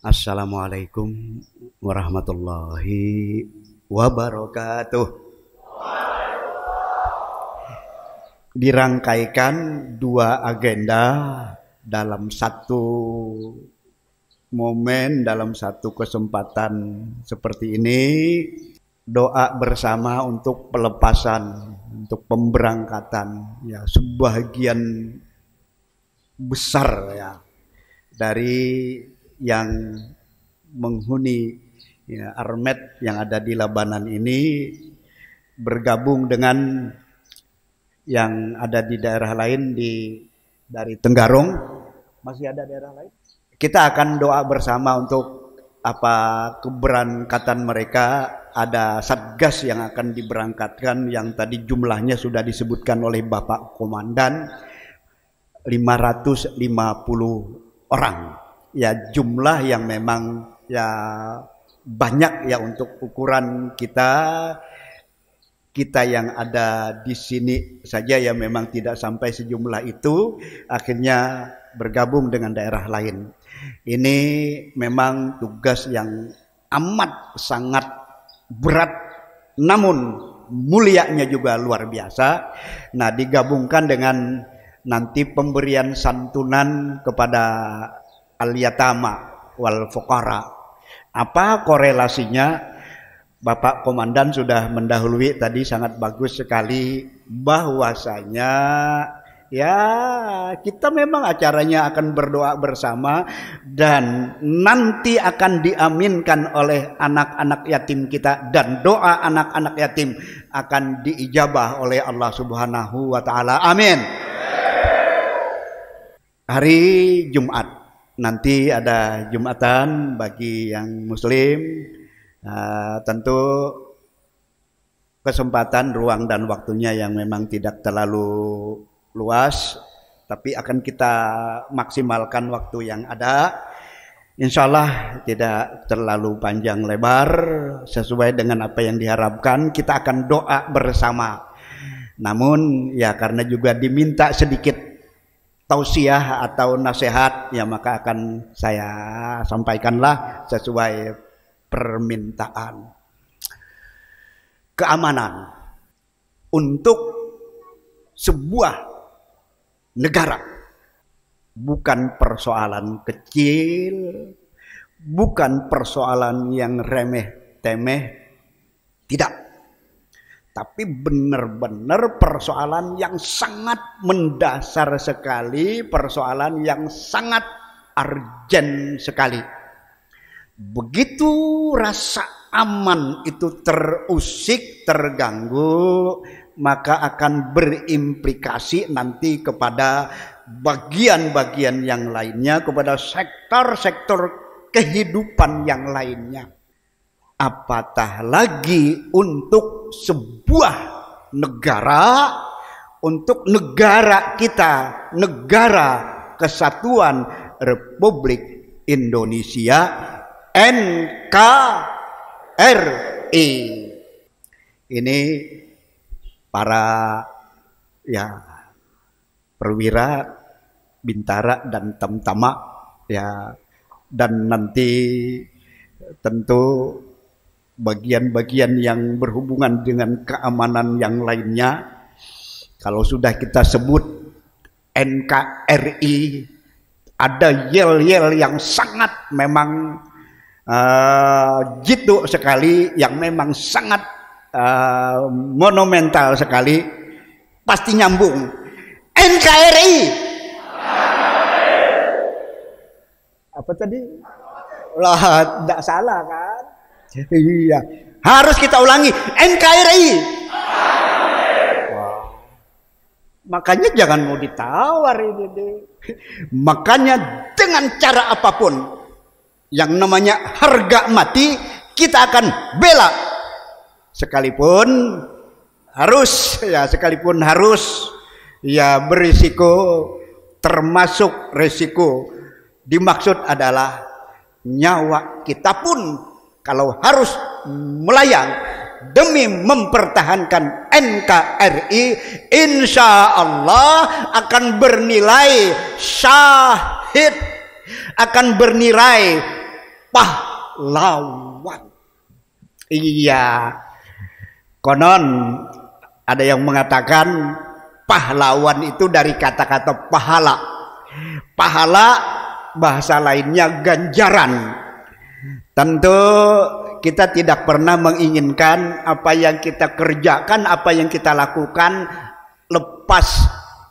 Assalamualaikum warahmatullahi wabarakatuh. Dirangkaikan dua agenda dalam satu momen, dalam satu kesempatan seperti ini. Doa bersama untuk pelepasan, untuk pemberangkatan, ya sebagian besar ya dari yang menghuni ya, Armet yang ada di Labanan ini bergabung dengan yang ada di daerah lain dari Tenggarong. Masih ada daerah lain. Kita akan doa bersama untuk keberangkatan mereka. Ada satgas yang akan diberangkatkan yang tadi jumlahnya sudah disebutkan oleh Bapak Komandan 550 orang. Ya jumlah yang memang ya banyak ya untuk ukuran kita yang ada di sini saja ya memang tidak sampai sejumlah itu, akhirnya bergabung dengan daerah lain. Ini memang tugas yang amat sangat berat, namun mulianya juga luar biasa. Nah, digabungkan dengan nanti pemberian santunan kepada al-yatama wal fuqara. Apa korelasinya? Bapak Komandan sudah mendahului tadi sangat bagus sekali bahwasanya ya kita memang acaranya akan berdoa bersama dan nanti akan diaminkan oleh anak-anak yatim kita, dan doa anak-anak yatim akan diijabah oleh Allah Subhanahu wa taala. Amin. Hari Jumat nanti ada Jumatan bagi yang muslim. Tentu kesempatan, ruang dan waktunya yang memang tidak terlalu luas, tapi akan kita maksimalkan waktu yang ada. Insya Allah tidak terlalu panjang lebar, sesuai dengan apa yang diharapkan. Kita akan doa bersama. Namun ya karena juga diminta sedikit tausiah atau nasihat, ya maka akan saya sampaikanlah sesuai permintaan. Keamanan untuk sebuah negara bukan persoalan kecil, bukan persoalan yang remeh-temeh, tidak. Tapi benar-benar persoalan yang sangat mendasar sekali, persoalan yang sangat urgent sekali. Begitu rasa aman itu terusik, terganggu, maka akan berimplikasi nanti kepada bagian-bagian yang lainnya, kepada sektor-sektor kehidupan yang lainnya. Apatah lagi untuk sebuah negara, untuk negara kita, negara Kesatuan Republik Indonesia, NKRI. Ini para ya perwira, bintara dan tamtama ya, dan nanti tentu bagian-bagian yang berhubungan dengan keamanan yang lainnya. Kalau sudah kita sebut NKRI, ada yel-yel yang sangat memang jitu sekali, yang memang sangat monumental sekali, pasti nyambung. NKRI. Apa tadi? Lah, tidak salah kan? Iya, harus kita ulangi. NKRI. Wow. Makanya jangan mau ditawar ini deh. Makanya dengan cara apapun, yang namanya harga mati, kita akan bela. Sekalipun harus berisiko, termasuk risiko dimaksud adalah nyawa kita pun kalau harus melayang demi mempertahankan NKRI, insya Allah akan bernilai syahid, akan bernilai pahlawan. Iya, konon ada yang mengatakan pahlawan itu dari kata-kata pahala. Pahala bahasa lainnya ganjaran. Tentu kita tidak pernah menginginkan apa yang kita kerjakan, apa yang kita lakukan lepas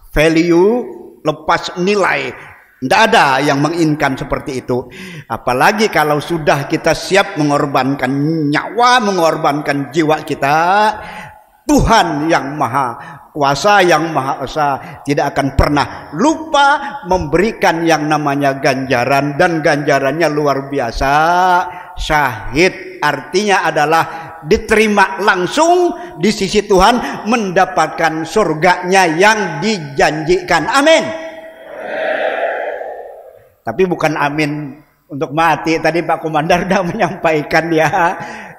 value, lepas nilai. Tidak ada yang menginginkan seperti itu. Apalagi kalau sudah kita siap mengorbankan nyawa, mengorbankan jiwa kita, Tuhan yang Maha Kuasa, yang Maha Esa tidak akan pernah lupa memberikan yang namanya ganjaran, dan ganjarannya luar biasa. Syahid artinya adalah diterima langsung di sisi Tuhan, mendapatkan surganya yang dijanjikan. Amin. Tapi bukan amin untuk mati. Tadi Pak Komandan sudah menyampaikan ya.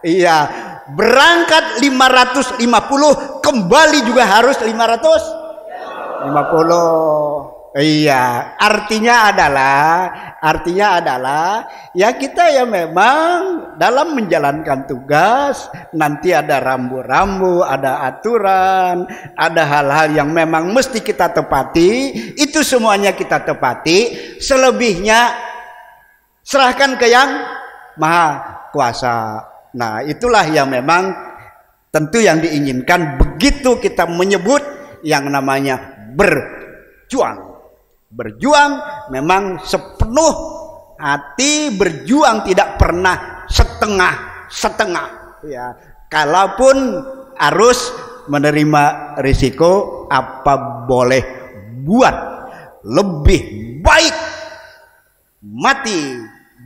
Iya, berangkat 550, kembali juga harus 550. Iya, artinya adalah ya kita ya memang dalam menjalankan tugas nanti ada rambu-rambu, ada aturan, ada hal-hal yang memang mesti kita tepati. Itu semuanya kita tepati. Selebihnya serahkan ke yang Maha Kuasa. Nah, itulah yang memang tentu yang diinginkan begitu kita menyebut yang namanya berjuang. Berjuang memang sepenuh hati, berjuang tidak pernah setengah-setengah ya. Kalaupun harus menerima risiko, apa boleh buat, lebih baik mati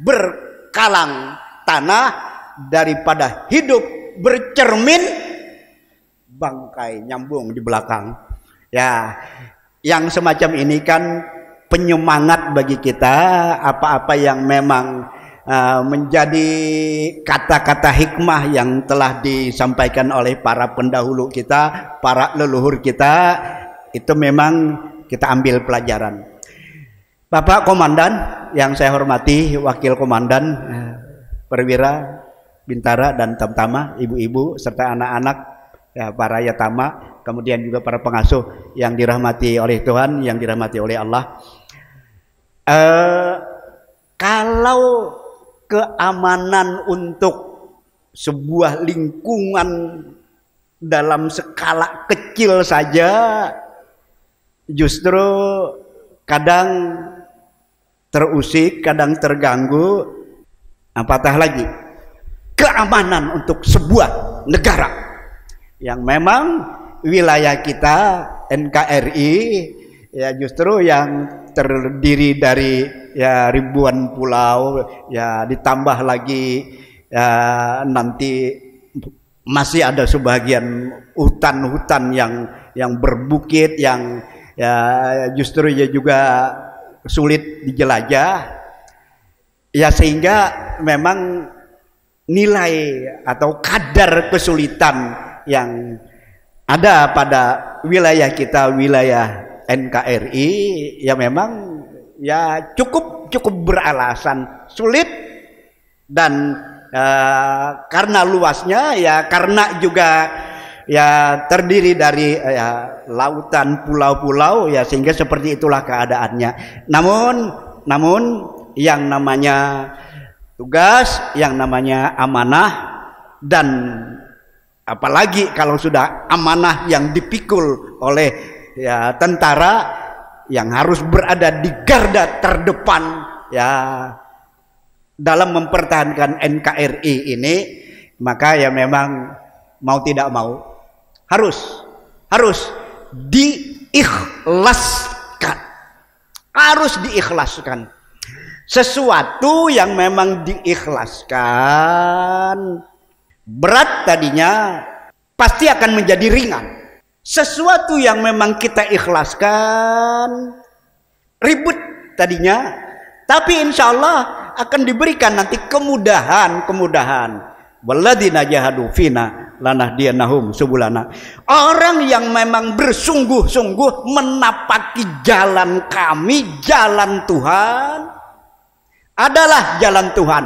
berkalang tanah daripada hidup bercermin bangkai nyambung di belakang ya. Yang semacam ini kan penyemangat bagi kita. Apa-apa yang memang menjadi kata-kata hikmah yang telah disampaikan oleh para pendahulu kita, para leluhur kita, itu memang kita ambil pelajaran. Bapak Komandan yang saya hormati, Wakil Komandan Perwira Bintara dan Tamtama, ibu-ibu serta anak-anak ya, para yatama, kemudian juga para pengasuh yang dirahmati oleh Tuhan, yang dirahmati oleh Allah. Kalau keamanan untuk sebuah lingkungan dalam skala kecil saja justru kadang terusik, kadang terganggu, apatah lagi keamanan untuk sebuah negara yang memang wilayah kita NKRI ya justru yang terdiri dari ya ribuan pulau ya, ditambah lagi ya nanti masih ada sebagian hutan-hutan yang berbukit yang ya justru ya juga sulit dijelajah ya, sehingga memang nilai atau kadar kesulitan yang ada pada wilayah kita, wilayah NKRI ya memang ya cukup beralasan sulit, dan karena luasnya ya, karena juga ya terdiri dari ya, lautan, pulau-pulau ya, sehingga seperti itulah keadaannya. Namun yang namanya tugas, yang namanya amanah, dan apalagi kalau sudah amanah yang dipikul oleh ya tentara yang harus berada di garda terdepan ya dalam mempertahankan NKRI ini, maka ya memang mau tidak mau harus diikhlaskan. Harus diikhlaskan. Sesuatu yang memang diikhlaskan berat tadinya pasti akan menjadi ringan. Sesuatu yang memang kita ikhlaskan ribut tadinya, tapi insya Allah akan diberikan nanti kemudahan. Walladzina jahadu fina lanahdiyannahum subulana. Orang yang memang bersungguh-sungguh menapaki jalan kami, jalan Tuhan adalah jalan Tuhan.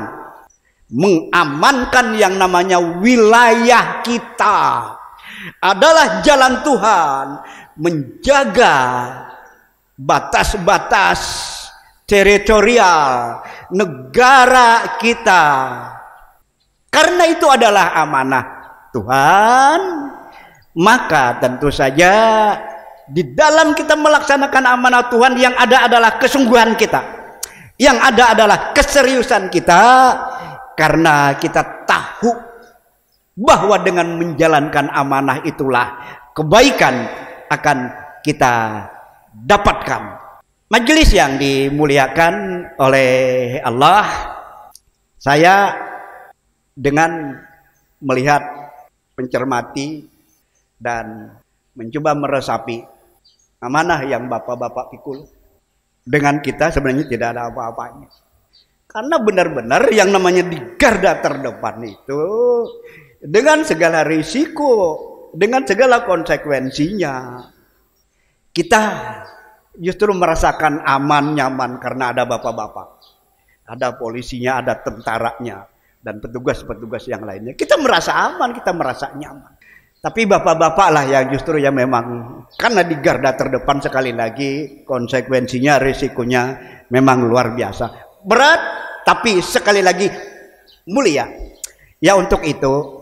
mengamankan yang namanya wilayah kita adalah jalan Tuhan, menjaga batas-batas teritorial negara kita. Karena itu adalah amanah Tuhan, maka tentu saja di dalam kita melaksanakan amanah Tuhan yang ada adalah kesungguhan kita, yang ada adalah keseriusan kita, karena kita tahu bahwa dengan menjalankan amanah itulah kebaikan akan kita dapatkan. Majelis yang dimuliakan oleh Allah, saya dengan melihat, mencermati dan mencoba meresapi amanah yang bapak-bapak pikul dengan kita sebenarnya tidak ada apa-apanya. Karena benar-benar yang namanya di garda terdepan itu dengan segala risiko, dengan segala konsekuensinya, kita justru merasakan aman, nyaman karena ada bapak-bapak, ada polisinya, ada tentaranya, dan petugas-petugas yang lainnya. Kita merasa aman, kita merasa nyaman. Tapi bapak-bapak lah yang justru yang memang karena di garda terdepan, sekali lagi konsekuensinya, risikonya memang luar biasa. Berat, tapi sekali lagi mulia. Ya, untuk itu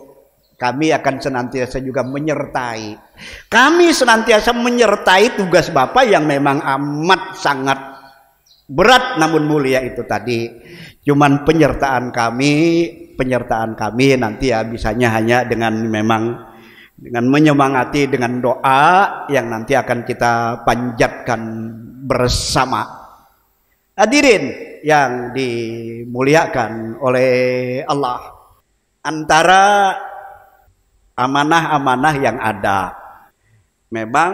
kami akan senantiasa juga menyertai. Kami senantiasa menyertai tugas Bapak yang memang amat sangat berat namun mulia itu tadi. Cuman penyertaan kami nanti ya bisanya hanya dengan memang dengan menyemangati dengan doa yang nanti akan kita panjatkan bersama. Hadirin yang dimuliakan oleh Allah, antara amanah-amanah yang ada memang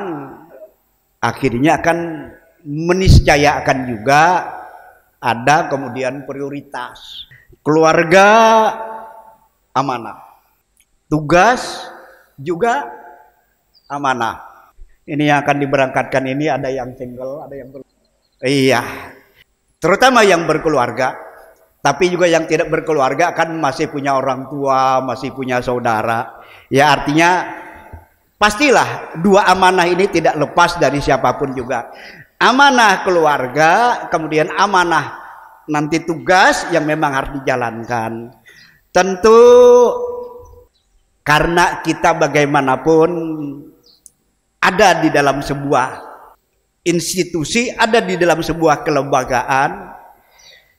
akhirnya akan meniscayakan juga ada kemudian prioritas. Keluarga amanah, tugas juga amanah. Ini yang akan diberangkatkan ini ada yang single, ada yang iya, terutama yang berkeluarga. Tapi juga yang tidak berkeluarga kan masih punya orang tua, masih punya saudara. Ya, artinya pastilah dua amanah ini tidak lepas dari siapapun juga. Amanah keluarga, kemudian amanah nanti tugas yang memang harus dijalankan. Tentu karena kita bagaimanapun ada di dalam sebuah institusi, ada di dalam sebuah kelembagaan.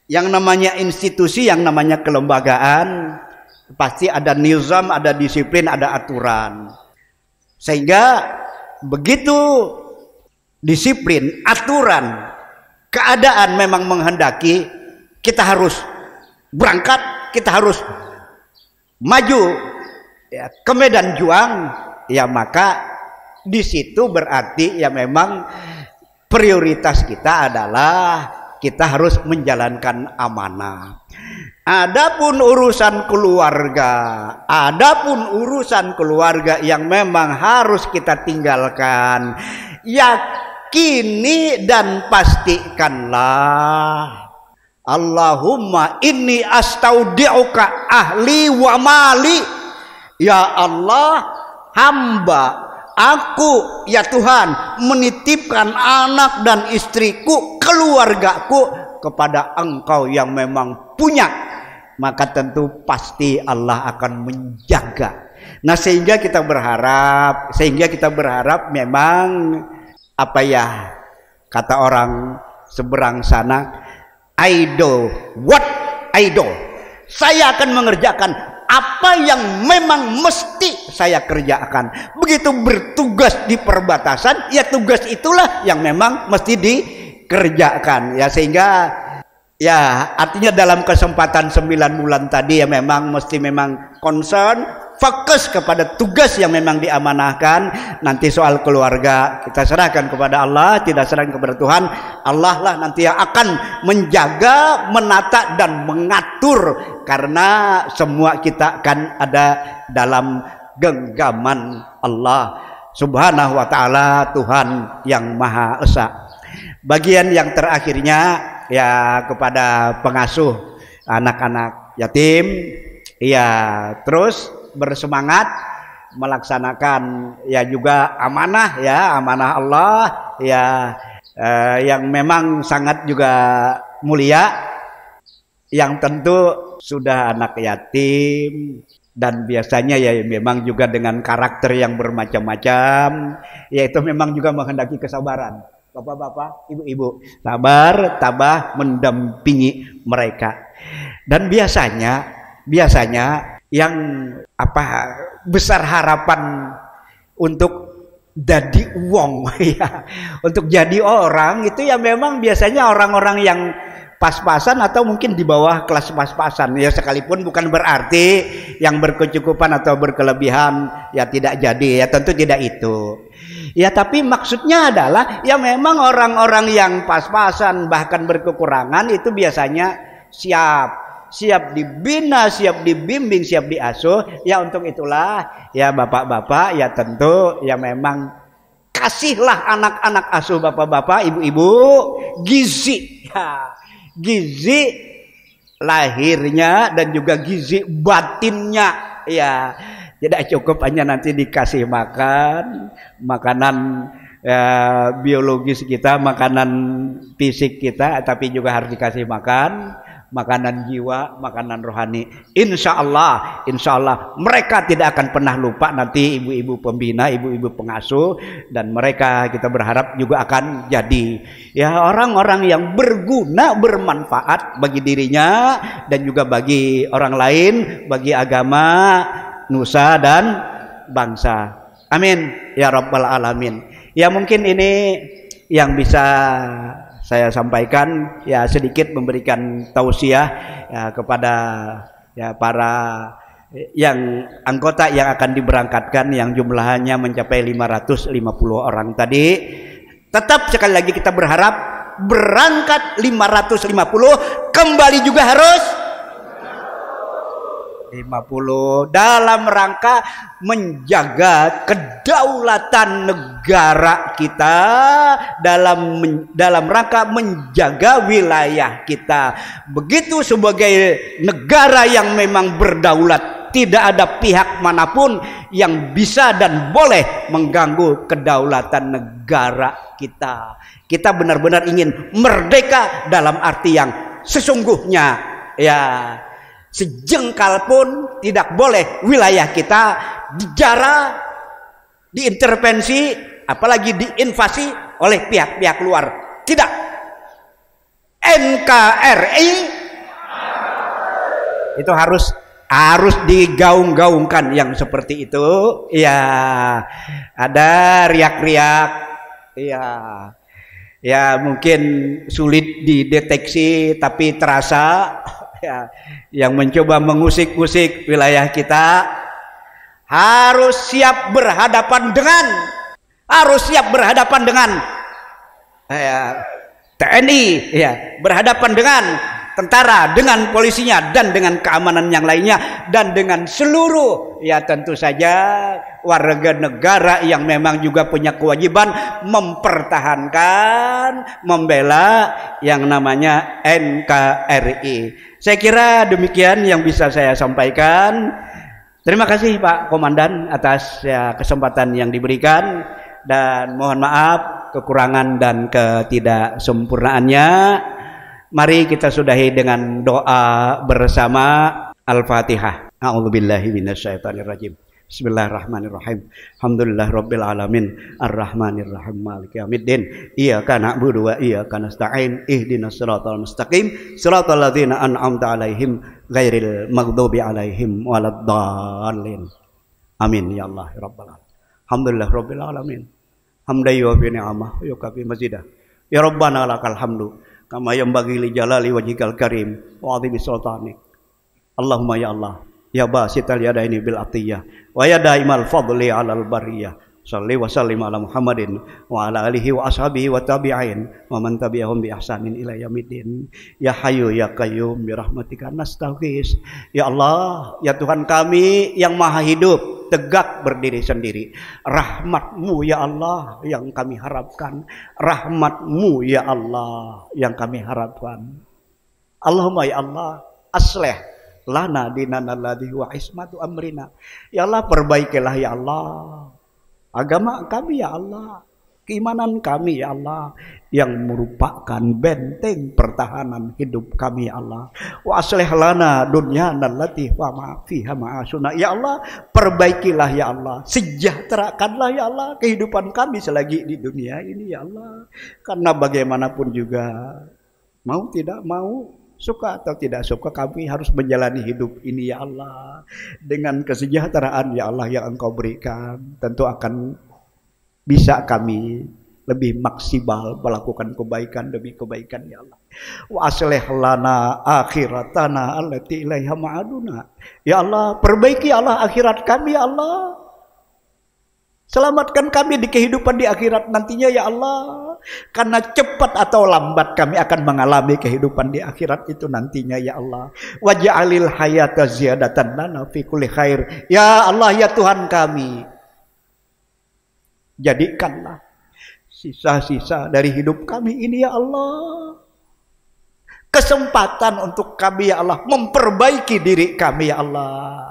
Yang namanya institusi, yang namanya kelembagaan, pasti ada nizam, ada disiplin, ada aturan. Sehingga begitu disiplin, aturan, keadaan memang menghendaki kita harus berangkat, kita harus maju ya, ke medan juang, ya maka di situ berarti ya memang prioritas kita adalah kita harus menjalankan amanah. Adapun urusan keluarga yang memang harus kita tinggalkan, yakini dan pastikanlah, Allahumma inni astaudi'uka ahli wa mali. Ya Allah, aku ya Tuhan menitipkan anak dan istriku, keluargaku kepada Engkau yang memang punya, maka tentu pasti Allah akan menjaga. Nah, sehingga kita berharap memang apa ya kata orang seberang sana, saya akan mengerjakan apa yang memang mesti saya kerjakan. Begitu bertugas di perbatasan, ya tugas itulah yang memang mesti dikerjakan. Ya, sehingga ya artinya dalam kesempatan 9 bulan tadi ya memang mesti memang concern, fokus kepada tugas yang memang diamanahkan. Nanti soal keluarga kita serahkan kepada Allah, tidak serahkan kepada Tuhan. Allah lah nanti yang akan menjaga, menata dan mengatur, karena semua kita akan ada dalam genggaman Allah Subhanahu wa ta'ala, Tuhan yang Maha Esa. Bagian yang terakhirnya ya kepada pengasuh anak-anak yatim, ya terus bersemangat melaksanakan ya juga amanah ya, amanah Allah ya, yang memang sangat juga mulia, yang tentu sudah anak yatim dan biasanya ya memang juga dengan karakter yang bermacam-macam, yaitu memang juga menghendaki kesabaran. Bapak-bapak, ibu-ibu, sabar, tabah mendampingi mereka. Dan biasanya yang besar harapan untuk jadi wong ya, untuk jadi orang itu ya memang biasanya orang-orang yang pas-pasan atau mungkin di bawah kelas pas-pasan ya, sekalipun bukan berarti yang berkecukupan atau berkelebihan ya tidak jadi ya, tentu tidak itu ya, tapi maksudnya adalah ya memang orang-orang yang pas-pasan bahkan berkekurangan itu biasanya siap dibina, siap dibimbing, siap diasuh ya. Untuk itulah ya bapak-bapak ya tentu ya memang kasihlah anak-anak asuh bapak-bapak, ibu-ibu gizi ya, gizi lahirnya dan juga gizi batinnya ya. Tidak cukup hanya nanti dikasih makanan ya, biologis kita, makanan fisik kita, tapi juga harus dikasih makanan jiwa, makanan rohani. Insya Allah mereka tidak akan pernah lupa nanti ibu-ibu pembina, ibu-ibu pengasuh, dan mereka kita berharap juga akan jadi ya orang-orang yang berguna, bermanfaat bagi dirinya dan juga bagi orang lain, bagi agama, nusa dan bangsa. Amin ya rabbal alamin. Ya mungkin ini yang bisa saya sampaikan ya, sedikit memberikan tausiah ya kepada ya para yang anggota yang akan diberangkatkan yang jumlahnya mencapai 550 orang tadi. Tetap sekali lagi kita berharap berangkat 550, kembali juga harus 50 dalam rangka menjaga kedaulatan negara kita, dalam rangka menjaga wilayah kita. Begitu sebagai negara yang memang berdaulat, tidak ada pihak manapun yang bisa dan boleh mengganggu kedaulatan negara kita. Kita benar-benar ingin merdeka dalam arti yang sesungguhnya ya. Sejengkal pun tidak boleh wilayah kita dijarah, diintervensi, apalagi diinvasi oleh pihak-pihak luar. Tidak. NKRI itu harus digaung-gaungkan yang seperti itu. Ya, ada riak-riak. Ya mungkin sulit dideteksi tapi terasa. Ya, yang mencoba mengusik-usik wilayah kita harus siap berhadapan dengan TNI ya, berhadapan dengan tentara, dengan polisinya, dan dengan keamanan yang lainnya, dan dengan seluruh ya tentu saja warga negara yang memang juga punya kewajiban mempertahankan, membela yang namanya NKRI. Saya kira demikian yang bisa saya sampaikan. Terima kasih Pak Komandan atas ya, kesempatan yang diberikan, dan mohon maaf kekurangan dan ketidaksempurnaannya. Mari kita sudahi dengan doa bersama. Al-Fatihah. A'udzubillahi minasyaitonirrajim. Bismillahirrahmanirrahim. Alhamdulillahirabbil alamin, arrahmanirrahim, maliki yaumiddin. Iyyaka na'budu wa iyyaka nasta'in. Ihdinas siratal mustaqim, siratal ladzina an'amta 'alaihim ghairil maghdubi 'alaihim waladdallin. Amin ya Allah rabbal alamin. Alhamdulillahirabbil alamin. Hamdan yuwaffi ni'amah wa yukafi mazidah. Ya Rabbana lakal hamdu kama yanbaghi li jalali wajhikal karim wa 'azimi sultanik. Allahumma ya Allah, ya basital yadaini bil atiyah wa ya daimal fadli alal bariyah, salli wa sallim ala Muhammadin wa ala alihi wa ashabihi wa tabi'in wa man tabi'ahum bi ihsanin ila yaumiddin. Ya Hayyu ya Qayyum bi rahmatika nastaghits. Ya Allah, ya Tuhan kami yang maha hidup, tegak berdiri sendiri, rahmat-Mu ya Allah yang kami harapkan, rahmat-Mu ya Allah yang kami harapkan. Allahumma ya Allah, aslih lana dinana alladzi wa ismatu amrina. Ya Allah, perbaikilah ya Allah agama kami ya Allah, keimanan kami ya Allah, yang merupakan benteng pertahanan hidup kami ya Allah. Wa aslih lana dunyana allati wa ma fiha ma'asuna. Ya Allah, perbaikilah ya Allah, sejahterakanlah ya Allah kehidupan kami selagi di dunia ini ya Allah. Karena bagaimanapun juga, mau tidak mau, suka atau tidak suka, kami harus menjalani hidup ini ya Allah. Dengan kesejahteraan ya Allah yang Engkau berikan, tentu akan bisa kami lebih maksimal melakukan kebaikan demi kebaikan ya Allah. Wa aslih lana akhiratana allati ilaiha ma'aduna. Ya Allah, perbaiki Allah akhirat kami ya Allah. Selamatkan kami di kehidupan di akhirat nantinya ya Allah. Karena cepat atau lambat kami akan mengalami kehidupan di akhirat itu nantinya ya Allah. Waj'alil hayata ziyadatan lana fi kulli khair. Ya Allah ya Tuhan kami, jadikanlah sisa-sisa dari hidup kami ini ya Allah kesempatan untuk kami ya Allah memperbaiki diri kami ya Allah.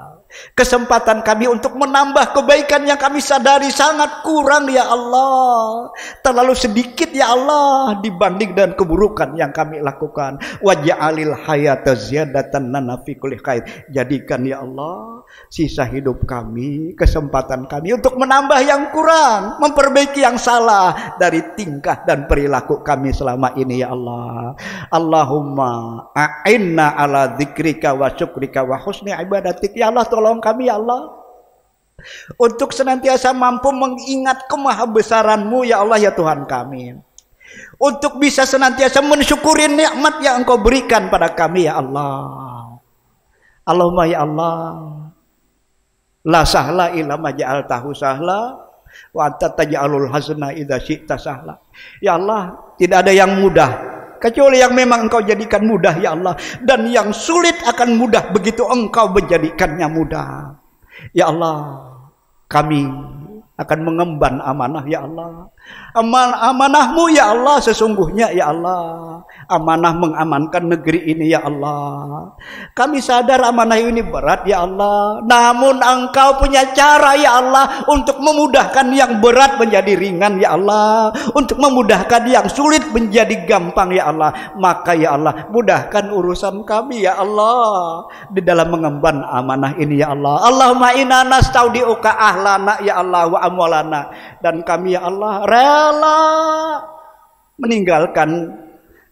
Kesempatan kami untuk menambah kebaikan yang kami sadari sangat kurang ya Allah, terlalu sedikit ya Allah dibanding dengan keburukan yang kami lakukan. Waj'alil hayata ziyadatan lana fi kulli khair. Jadikan ya Allah sisa hidup kami, kesempatan kami untuk menambah yang kurang, memperbaiki yang salah dari tingkah dan perilaku kami selama ini ya Allah. Allahumma a'inna ala dzikrika wa syukrika wa husni ibadatik. Ya Allah, tolong kami ya Allah untuk senantiasa mampu mengingat kemahabesaran-Mu ya Allah ya Tuhan kami, untuk bisa senantiasa mensyukuri nikmat yang Engkau berikan pada kami ya Allah. Allahumma ya Allah, la sahla illa ma ja'altahu sahla wa anta taj'alul hazna idza syi'ta sahla. Ya Allah, tidak ada yang mudah kecuali yang memang Engkau jadikan mudah ya Allah, dan yang sulit akan mudah begitu Engkau menjadikannya mudah. Ya Allah, kami akan mengemban amanah ya Allah. Amanah-Mu ya Allah, sesungguhnya ya Allah amanah mengamankan negeri ini ya Allah. Kami sadar amanah ini berat ya Allah, namun Engkau punya cara ya Allah untuk memudahkan yang berat menjadi ringan ya Allah, untuk memudahkan yang sulit menjadi gampang ya Allah. Maka ya Allah, mudahkan urusan kami ya Allah di dalam mengemban amanah ini ya Allah. Allahumma inna nastaudiuka ahlana ya Allah wa amwalana. Dan kami ya Allah rela meninggalkan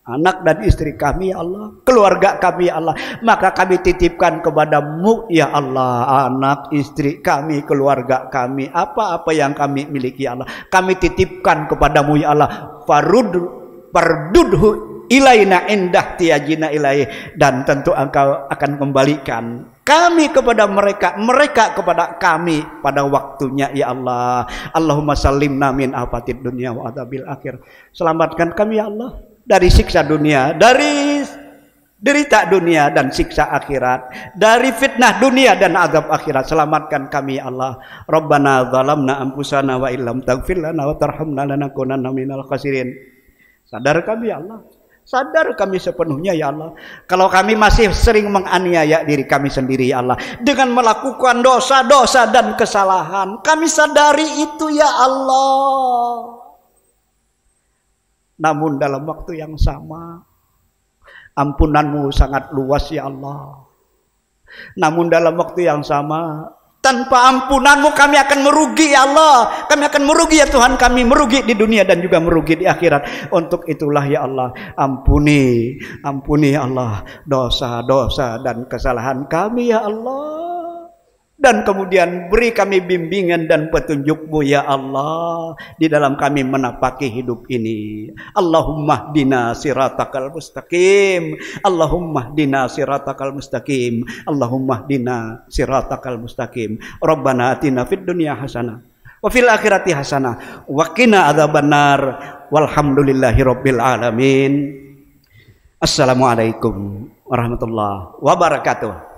anak dan istri kami ya Allah, keluarga kami ya Allah. Maka kami titipkan kepadamu ya Allah anak, istri kami, keluarga kami, apa-apa yang kami miliki ya Allah, kami titipkan kepadamu ya Allah. Fardudhu ilaina indah tiajina ilaih. Dan tentu Engkau akan kembalikan kami kepada mereka, mereka kepada kami pada waktunya ya Allah. Allahumma sallimna min afatid dunya wa adzabil akhir. Selamatkan kami ya Allah dari siksa dunia, dari derita dunia dan siksa akhirat, dari fitnah dunia dan azab akhirat. Selamatkan kami ya Allah. Rabbana zalamna anfusana wa illam taghfir lana wa tarhamna lanakunanna minal khasirin. Sadar kami ya Allah, sadar kami sepenuhnya ya Allah, kalau kami masih sering menganiaya diri kami sendiri ya Allah dengan melakukan dosa-dosa dan kesalahan. Kami sadari itu ya Allah. Namun dalam waktu yang sama, ampunan-Mu sangat luas ya Allah. Namun dalam waktu yang sama, tanpa ampunan-Mu kami akan merugi ya Allah. Kami akan merugi ya Tuhan kami, merugi di dunia dan juga merugi di akhirat. Untuk itulah ya Allah, ampuni ya Allah dosa-dosa dan kesalahan kami ya Allah. Dan kemudian beri kami bimbingan dan petunjuk-Mu ya Allah di dalam kami menapaki hidup ini. Allahumma hdina siratakal mustaqim. Allahumma hdina siratakal mustaqim. Allahumma hdina siratakal mustaqim. Rabbana atina fid dunya hasanah wa fil akhirati hasanah wa qina adzabannar. Walhamdulillahi rabbil alamin. Assalamualaikum warahmatullahi wabarakatuh.